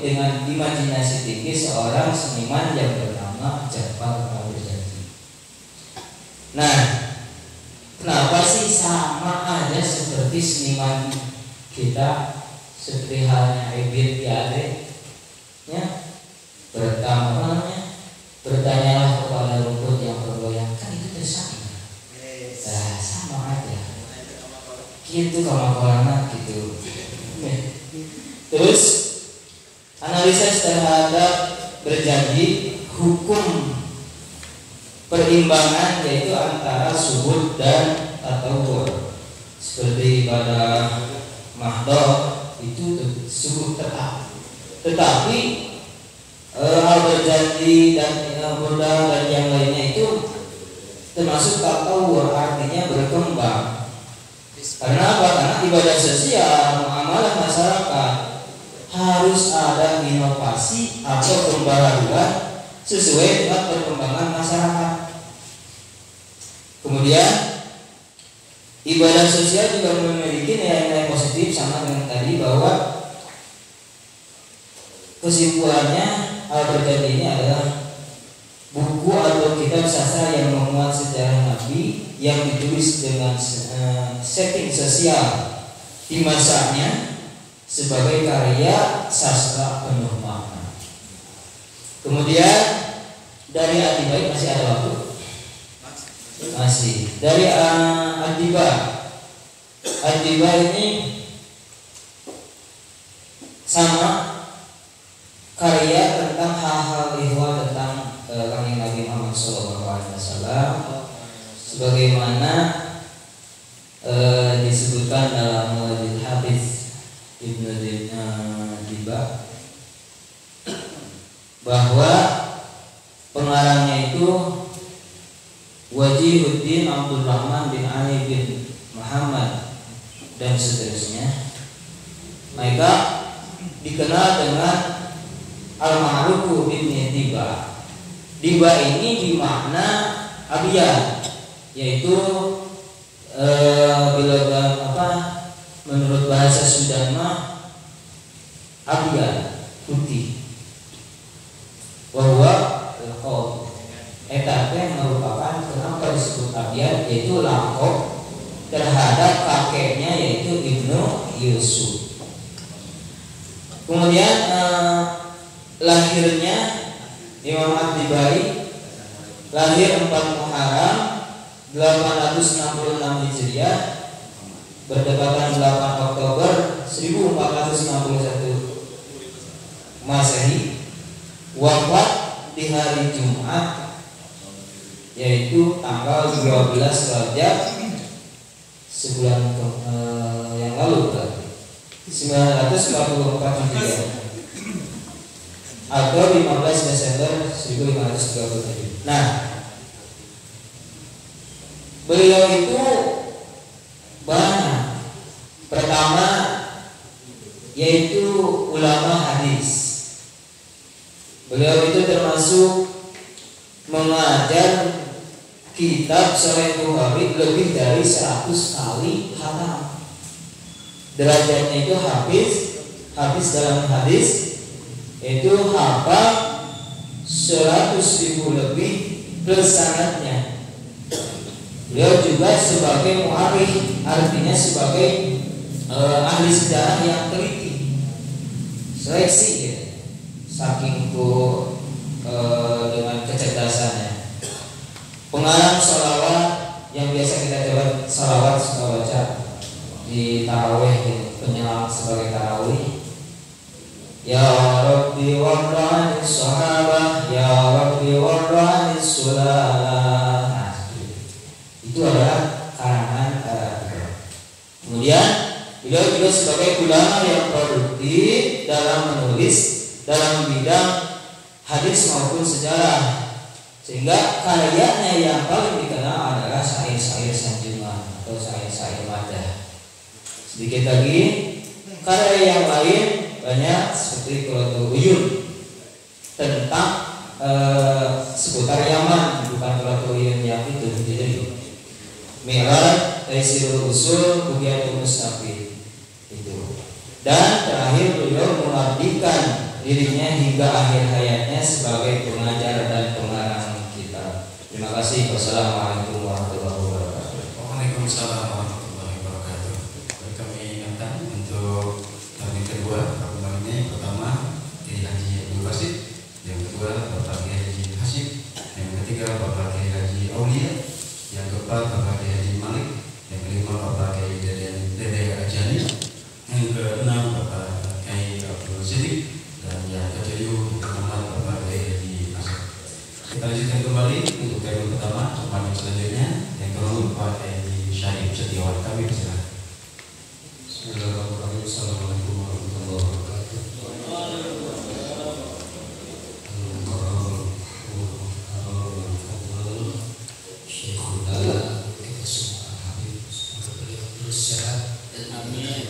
dengan imajinasi tinggi seorang seniman yang bernama Ja'far Al-Berjanji. Nah, kenapa sih sama aja seperti seniman kita, seperti halnya Ebit Yade, ya, bertanyalah kepada rumput yang bergoyang, kan itu tersama. Nah, sama aja. Gitu kama-kama gitu. Terus analisis terhadap Berjanji, hukum perimbangan yaitu antara suhud dan tatawur. Seperti pada mahdoh itu suhud tetap. Tetapi Al-Berjanji dan Burda dan yang lainnya itu termasuk tatawur, artinya berkembang. Karena apa? Karena ibadah sosial, muamalah masyarakat harus ada inovasi atau pembaharuan sesuai dengan perkembangan masyarakat. Kemudian ibadah sosial juga memiliki nilai-nilai positif, sama dengan tadi bahwa kesimpulannya Al-Berjanji ini adalah buku atau kitab sastra yang memuat sejarah Nabi yang ditulis dengan setting sosial di masanya sebagai karya sastra penuh makna. Kemudian dari Adibai masih ada waktu? Masih. Dari Adiba ini sama karya tentang hal-hal ihwal tentang kanjeng Nabi Muhammad SAW, sebagaimana disebutkan dalam Mu'jizat Hafiz Ibnu Diba bahwa pengarangnya itu Wajihuddin Abdul Rahman bin Ali bin Muhammad dan seterusnya. Mereka dikenal dengan Al-Ma'ruf bin Diba. Diba ini dimakna abiyat, yaitu menurut bahasa Sudan mah abiyat putih. Bahwa eta merupakan kenapa disebut abiyat, yaitu lakop terhadap kakeknya yaitu Ibnu Yusuf. Kemudian lahirnya Imam Ad-Dibai lahir 4 Muharram 866 Hijriah berdekatan 8 Oktober 1461 Masehi, wafat di hari Jumat yaitu tanggal 12 Rajab sebulan yang lalu berarti 944 Hijriah atau 15 Desember 1537. Nah, beliau itu banyak. Pertama yaitu ulama hadis. Beliau itu termasuk mengajar kitab Sahih Bukhari lebih dari 100 kali khatam. Derajatnya itu habis dalam hadis itu hafal 100.000 lebih plus sanadnya. Beliau juga sebagai mu'arikh, artinya sebagai ahli sejarah yang teliti, seleksi ya. Saking dengan kecerdasannya. Pengarang sholawat yang biasa kita coba sholawat suka baca di tarawih ya, penyelam sebagai tarawih. Ya Rabbi warra'ani sahabah, Ya Rabbi warra'ani sulalah. Nah, itu adalah karangan Kemudian beliau juga sebagai ulama yang produktif dalam menulis dalam bidang hadis maupun sejarah, sehingga karyanya yang paling dikenal adalah syair-syair sanjungan atau syair-syair madah. Sedikit lagi karya yang lain banyak seperti Quratul Uyun tentang seputar Yaman, bukan Quratul Uyun yang itu, jadi Mi'raj, Taisirul Usul, Bughyatul Mustafid itu. Dan terakhir beliau mengabdikan dirinya hingga akhir hayatnya sebagai pengajar dan pengarang kitab. Terima kasih. Wassalamualaikum warahmatullahi wabarakatuh. Waalaikumsalam warahmatullahi wabarakatuh. Kami ingatkan untuk tahun kedua pertemuan ini, pertama Kiai Haji Abdul Basit, yang kedua Bapak Kiai Haji Hasyim, yang ketiga Bapak Kiai Haji Aulia, yang keempat Bapak Kiai Haji Malik, yang kelima Bapak Kiai Dede Ajani, yang keenam Bapak Kiai Abdul Siddiq, dan yang ketujuh Bapak Kiai Haji Asad. Kita lanjutkan kembali untuk periode pertama, pertemuan selanjutnya yang kedua Bapak Kiai Syarif Setiawan. Kami persilakan. Bismillahirrahmanirrahim. Assalamualaikum warahmatullahi wabarakatuh. Kita semua Habib, semoga beliau terus sehat dan amin.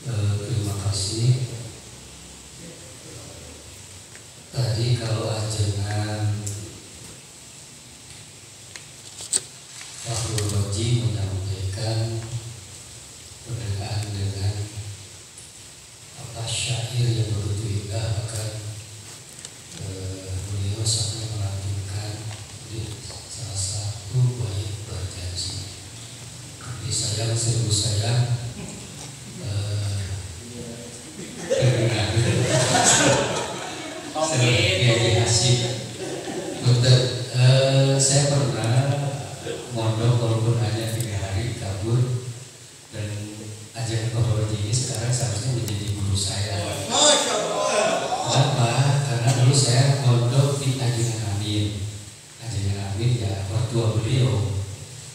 Terima kasih. Tadi kalau ajengan Fakhrul Raji menyampaikan berkenaan dengan syair yang begitu indah, bahkan beliau sampai melantunkan di salah satu bait berjanji. Jadi sayang, seribu sayang, Kiai Hasyim. Betul. Saya pernah mondok walaupun hanya 3 hari kabur, dan ajaran Fakhrul Raji ini sekarang seharusnya menjadi guru saya. Kenapa? Karena dulu saya mondok di Ajengan Amin. Ajengan Amin ya mertua beliau.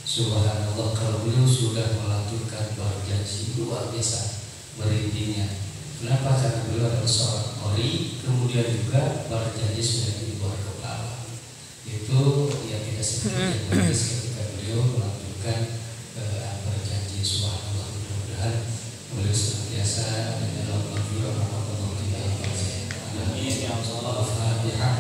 Subhanallah, kalau beliau sudah melantunkan berjanji luar biasa merindingnya. Kenapa? Karena beliau adalah seorang qori, kemudian juga berjanji sudah di luar kepala. Itu ya tidak sedikit yang bagus ketika beliau melantunkan berjanji. Subhanallah, mudah-mudahan beliau senantiasa ada dalam maghfirah rahmatullah tidak berjaya. Amin ya Allah. Al-Fatihah.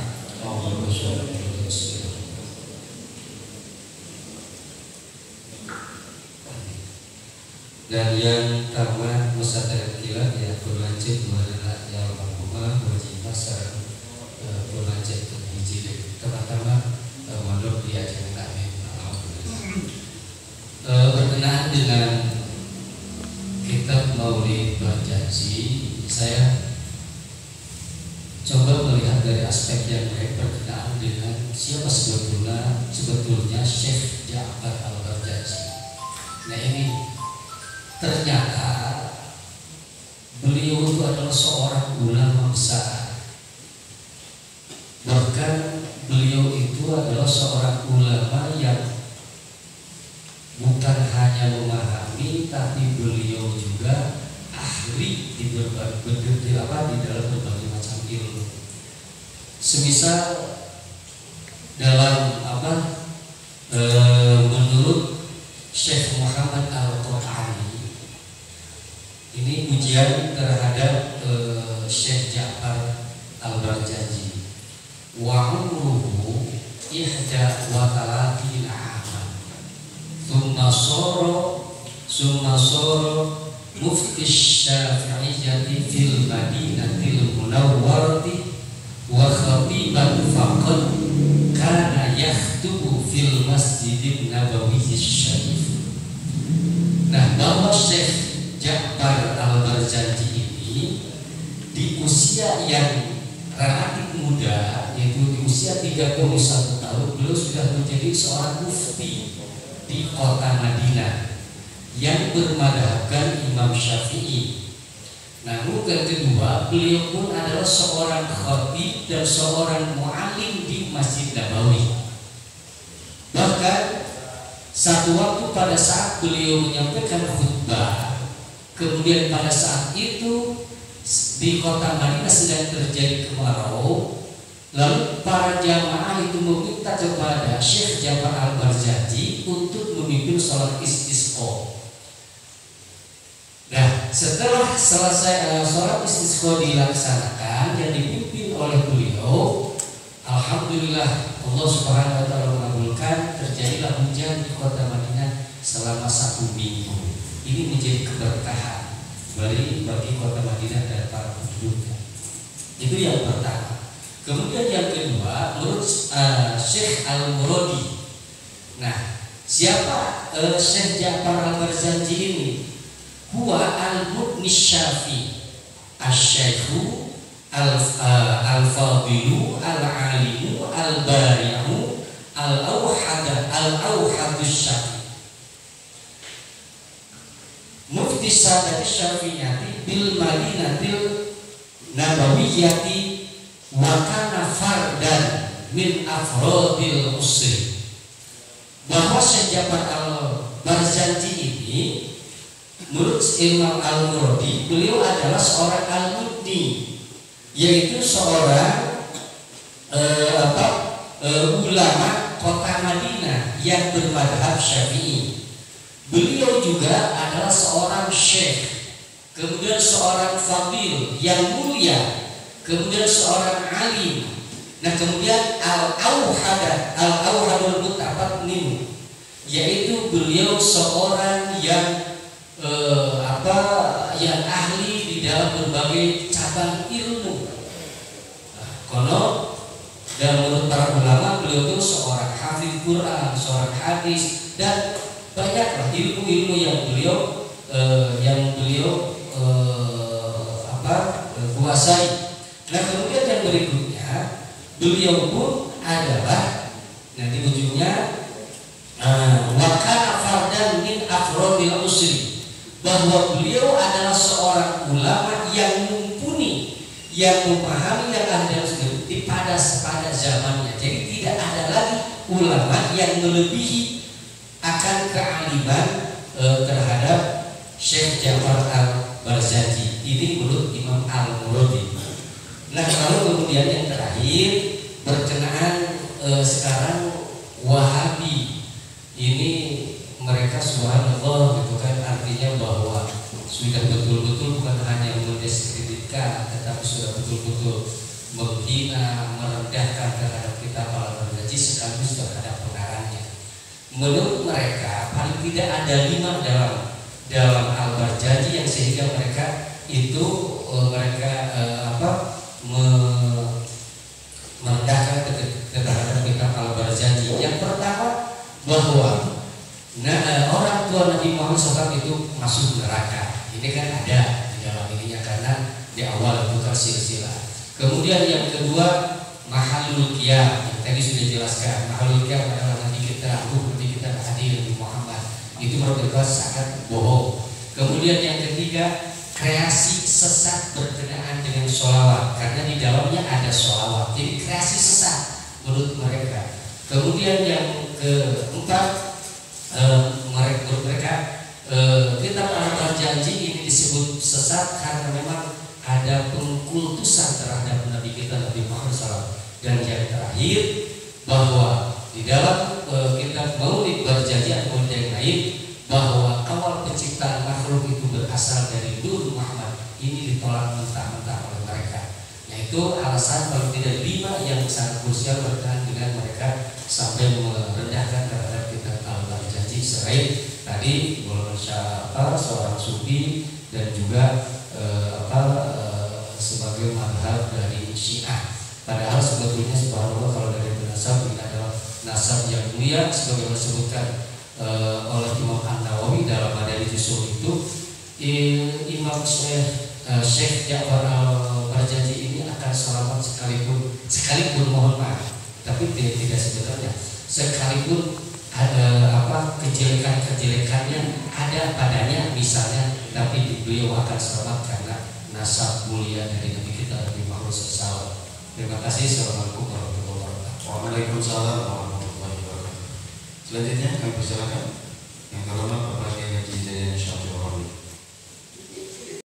Dan yang tamat musadarat kilat ya berlanjut mengenai yang almarhumah berjih pasar berlanjut ke hiji pertama mondok di Ajengan Amin. Alhamdulillah. Berkenaan dengan kitab Maulid Berjanji, saya coba melihat dari aspek yang baik berkenaan dengan siapa sebetulnya Syekh Ja'far Al-Barjanji. Nah, ini ternyata beliau itu adalah seorang ulama besar. Bahkan beliau itu adalah seorang ulama yang bukan hanya memahami, tapi beliau juga ahli di dalam berbagai macam ilmu. Semisal dalam menurut Syekh Muhammad Al-Qur'ani, ini ujian terhadap Syekh Ja'far Al-Barjanji. Wa umruhu ihda wa talatina aman. Summa soro mufti Syafi'iyyati fil Madinatil Munawwarati wa khatiban faqad kana yakhtubu fil Masjidin Nabawiyyi Syarif. Nah, bahwa Syekh Ja'far Al-Barjanji ini di usia yang relatif muda, yaitu di usia 31 tahun, beliau sudah menjadi seorang mufti di kota Madinah yang bermadhabkan Imam Syafi'i. Namun yang kedua, beliau pun adalah seorang khatib dan seorang mu'alim di Masjid Nabawi. Bahkan satu waktu pada saat beliau menyampaikan khutbah, kemudian pada saat itu di kota Madinah sedang terjadi kemarau, lalu para jamaah itu meminta kepada Syekh Ja'far Al-Barjanji untuk memimpin sholat istisqa. Nah, setelah selesai sholat istisqa dilaksanakan yang dipimpin oleh beliau, alhamdulillah Allah Subhanahu wa taala mengabulkan, terjadilah hujan di kota Madinah selama 1 minggu. Ini menjadi keberkahan. bagi kota Madinah dan para penduduknya. Itu yang pertama. Kemudian yang kedua, menurut Syekh Al-Muradi. Nah, siapa Syekh Ja'far Al-Barzanji ini? Huwa al-Mughni Syafi, Asy-Syaikhu al-Fadilu al-Alimu al-Bari'u al-Auhadus Syafi. Mufti Sadat Syafi'iyati bil Madinatil Nabawiyyati wa kana fardan min afrodil usri. Bahwa Syekh Ja'far Al-Barzanji ini menurut Imam Al-Muradi, beliau adalah seorang al-Mughni, yaitu seorang ulama kota Madinah yang bermadhab Syafi'i. Beliau juga adalah seorang syekh, kemudian seorang fadil yang mulia, kemudian seorang alim. Nah, kemudian al-auhadul mutafaqnin, yaitu beliau seorang yang yang ahli di dalam berbagai cabang ilmu. Konon dan menurut para ulama, beliau itu seorang hafiz Quran, seorang hadis, dan banyaklah ilmu-ilmu yang beliau kuasai. Nah, kemudian yang berikutnya, beliau pun adalah nanti ujungnya wakana fardan min afrodil usri, bahwa beliau adalah seorang ulama yang mumpuni, yang memahami yang ada pada zamannya. Jadi tidak ada lagi ulama yang melebihi akan kealiman terhadap Syekh Ja'far Al-Barzanji. Ini menurut Imam Al-Muradi. Nah, lalu kemudian yang terakhir berkenaan sekarang Wahabi ini, mereka subhanallah gitu kan, artinya bahwa sudah betul-betul bukan hanya mendiskreditkan, tetapi sudah betul-betul menghina, merendahkan terhadap kitab Al-Barzanji sekaligus terhadap pengarangnya. Menurut mereka paling tidak ada 5 dalam Al-Barzanji yang sehingga mereka itu merendahkan terhadap kitab Al-Barzanji. Yang pertama, bahwa orang tua Nabi Muhammad SAW itu masuk neraka. Ini kan ada di dalam ininya karena di awal itu silsilah. Kemudian yang kedua, mahalul qiyam, yang tadi sudah jelaskan. Mahalul qiyam adalah nanti kita hadir di Muhammad. Itu mereka sangat bohong. Kemudian yang ketiga, kreasi sesat berkenaan dengan sholawat, karena di dalamnya ada sholawat. Jadi kreasi sesat menurut mereka. Kemudian yang keempat, menurut mereka kitab Al-Barzanji ini disebut sesat karena memang ada pengkultusan terhadap Nabi kita Nabi Muhammad SAW. Dan yang terakhir, bahwa di dalam kitab Maulid Barzanji atau yang lain, bahwa awal penciptaan makhluk itu berasal dari Nur Muhammad. Ini ditolak mentah-mentah oleh mereka. Yaitu alasan kalau tidak 5 yang sangat krusial berkaitan dengan mereka sampai merendahkan terhadap kitab Al-Barzanji. Selain tadi golongan seorang sufi dan juga sebagai madhab dari Syiah. Padahal sebetulnya subhanallah kalau dari nasab ini adalah nasab yang mulia, sebagaimana disebutkan oleh Imam An-Nawawi dalam Madarijus Ushul itu. Imam Syekh Ja'far Al-Barzanji ini akan selamat sekalipun mohon maaf, tapi tidak sebenarnya sekalipun kejelekannya ada padanya misalnya, tapi beliau akan selamat karena nasab mulia dari Nabi kita Nabi Muhammad SAW. Terima kasih. Assalamualaikum warahmatullahi wabarakatuh. Waalaikumsalam warahmatullahi wabarakatuh. Selanjutnya kami persilakan yang terhormat